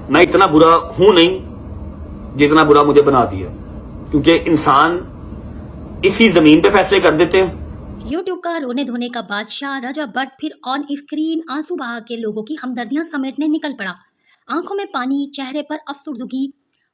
मैं इतना बुरा हूं नहीं जितना बुरा मुझे बना दिया, क्योंकि इंसान इसी जमीन पे फैसले कर देते हैं। यूट्यूब का रोने धोने का बादशाह रजब भट्ट फिर ऑन स्क्रीन आंसू बहा के लोगों की हमदर्दियां समेटने निकल पड़ा। आंखों में पानी, चेहरे पर अफसुर्दगी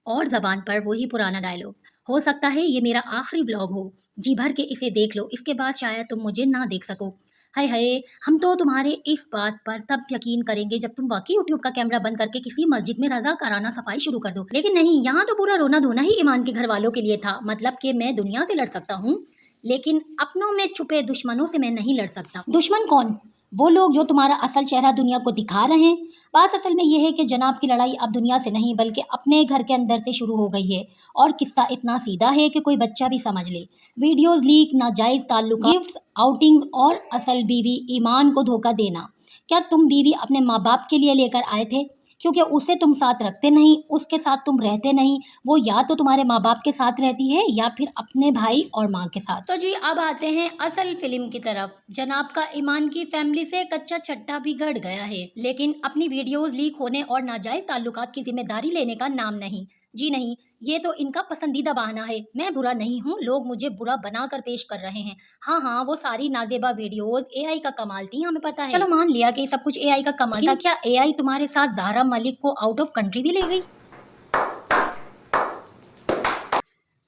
और जबान पर वही पुराना डायलॉग, हो सकता है ये मेरा आखिरी ब्लॉग हो, जी भर के इसे देख लो, इसके बाद शायद तुम मुझे ना देख सको। हाय हाय, हम तो तुम्हारे इस बात पर तब यकीन करेंगे जब तुम वाकई यूट्यूब का कैमरा बंद करके किसी मस्जिद में रजाकाराना सफाई शुरू कर दो। लेकिन नहीं, यहाँ तो पूरा रोना धोना ही ईमान के घर वालों के लिए था। मतलब कि मैं दुनिया से लड़ सकता हूँ, लेकिन अपनों में छुपे दुश्मनों से मैं नहीं लड़ सकता। दुश्मन कौन? वो लोग जो तुम्हारा असल चेहरा दुनिया को दिखा रहे हैं। बात असल में यह है कि जनाब की लड़ाई अब दुनिया से नहीं बल्कि अपने घर के अंदर से शुरू हो गई है। और किस्सा इतना सीधा है कि कोई बच्चा भी समझ ले। वीडियोस लीक, नाजायज ताल्लुक, गिफ्ट्स, आउटिंग्स और असल बीवी ईमान को धोखा देना। क्या तुम बीवी अपने माँ बाप के लिए लेकर आए थे? क्योंकि उसे तुम साथ रखते नहीं, उसके साथ तुम रहते नहीं। वो या तो तुम्हारे माँ बाप के साथ रहती है या फिर अपने भाई और माँ के साथ। तो जी अब आते हैं असल फिल्म की तरफ। जनाब का ईमान की फैमिली से कच्चा छट्टा बिगड़ गया है, लेकिन अपनी वीडियोस लीक होने और नाजायज ताल्लुकात की जिम्मेदारी लेने का नाम नहीं। जी नहीं, ये तो इनका पसंदीदा बहाना है। मैं बुरा नहीं हूँ, लोग मुझे बुरा बनाकर पेश कर रहे हैं। हाँ हाँ, वो सारी नाजेबा वीडियोस एआई का कमाल थी, हमें पता है। चलो मान लिया कि सब कुछ एआई का कमाल था। क्या एआई तुम्हारे साथ ज़हरा मलिक को आउट ऑफ कंट्री भी ले गई?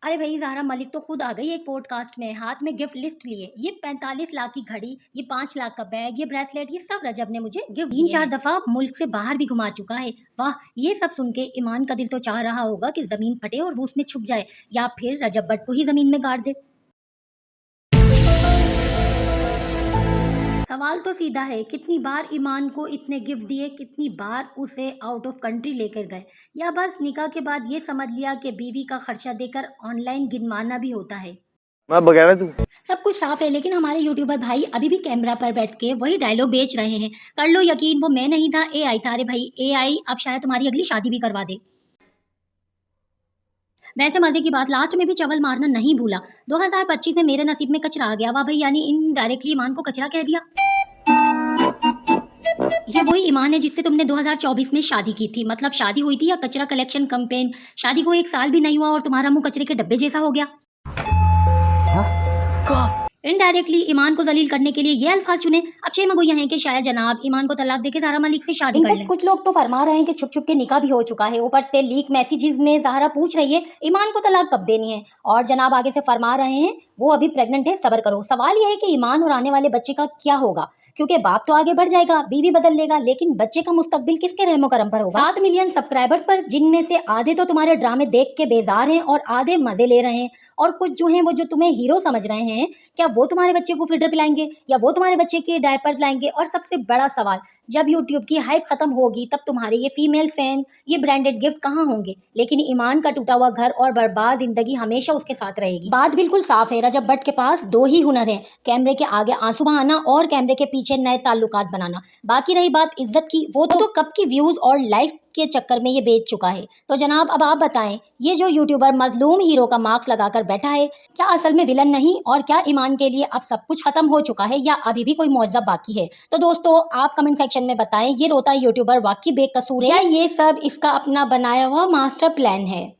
अरे भाई, ज़हरा मलिक तो खुद आ गई एक पॉडकास्ट में, हाथ में गिफ्ट लिस्ट लिए। ये 45 लाख की घड़ी, ये 5 लाख का बैग, ये ब्रेसलेट, ये सब रजब ने मुझे गिफ्ट 3-4 दफा मुल्क से बाहर भी घुमा चुका है। वाह, ये सब सुन के ईमान का दिल तो चाह रहा होगा कि जमीन फटे और वो उसमें छुप जाए, या फिर रजब भट्ट को ही जमीन में गाड़ दे। सवाल तो सीधा है, कितनी बार ईमान को इतने गिफ्ट दिए, कितनी बार उसे आउट ऑफ कंट्री लेकर गए, या बस निकाह के बाद ये समझ लिया कि बीवी का खर्चा देकर ऑनलाइन गिनवाना भी होता है। सब कुछ साफ है, लेकिन हमारे यूट्यूबर भाई अभी भी कैमरा पर बैठ के वही डायलॉग बेच रहे हैं। कर लो यकीन, वो मैं नहीं था, एआई था। अरे भाई, एआई अब शायद तुम्हारी अगली शादी भी करवा दे। वैसे मजे की बात, लास्ट में भी चवल मारना नहीं भूला। 2025 में मेरे नसीब में कचरा आ गया। वाह भाई, यानी इनडायरेक्टली ईमान को कचरा कह दिया। ये वही ईमान है जिससे तुमने 2024 में शादी की थी। मतलब शादी हुई थी या कचरा कलेक्शन कैंपेन? शादी को 1 साल भी नहीं हुआ और तुम्हारा मुंह कचरे के डब्बे जैसा हो गया। इनडायरेक्टली ईमान को जलील करने के लिए ये अल्फाज चुने। अब शेमा गोया है कि शायद जनाब ईमान को तलाक देके ज़हरा मलिक से शादी कर लें। कुछ लोग तो फरमा रहे हैं कि छुप छुप के निकाह भी हो चुका है। ऊपर से लीक मैसेजेस में ज़हरा पूछ रही है ईमान को तलाक कब देनी है, और जनाब आगे से फरमा रहे हैं वो अभी प्रेग्नेंट है, सब्र करो। सवाल यह है कि ईमान और आने वाले बच्चे का क्या होगा, क्योंकि बाप तो आगे बढ़ जाएगा, बीवी बदल लेगा, लेकिन बच्चे का मुस्तकबिल किसके रहमो करम पर होगा? 7 मिलियन सब्सक्राइबर्स पर, जिनमें से आधे तो तुम्हारे ड्रामे देख के बेजार हैं और आधे मजे ले रहे हैं, और कुछ जो हैं वो जो तुम्हें हीरो समझ रहे हैं, क्या वो तुम्हारे बच्चे को फीडर पिलाएंगे या वो तुम्हारे बच्चे के डायपर्स लाएंगे? और सबसे बड़ा सवाल, जब यूट्यूब की हाइप खत्म होगी तब तुम्हारे ये फीमेल फैन, ये ब्रांडेड गिफ्ट कहाँ होंगे? लेकिन ईमान का टूटा हुआ घर और बर्बाद जिंदगी हमेशा उसके साथ रहेगी। बात बिल्कुल साफ है, रजब भट्ट के पास 2 ही हुनर हैं, कैमरे के आगे आंसू बहाना और कैमरे के पीछे नए ताल्लुकात बनाना। बाकी रही बात इज्जत की, वो तो कब की व्यूज और लाइक के चक्कर में ये बेच चुका है। तो जनाब अब आप बताएं, ये जो यूट्यूबर मजलूम हीरो का मार्क्स लगाकर बैठा है, क्या असल में विलन नहीं? और क्या ईमान के लिए अब सब कुछ खत्म हो चुका है या अभी भी कोई मुआवजा बाकी है? तो दोस्तों आप कमेंट सेक्शन में बताएं, ये रोता यूट्यूबर वाकई बेकसूर है या ये सब इसका अपना बनाया हुआ मास्टर प्लान है?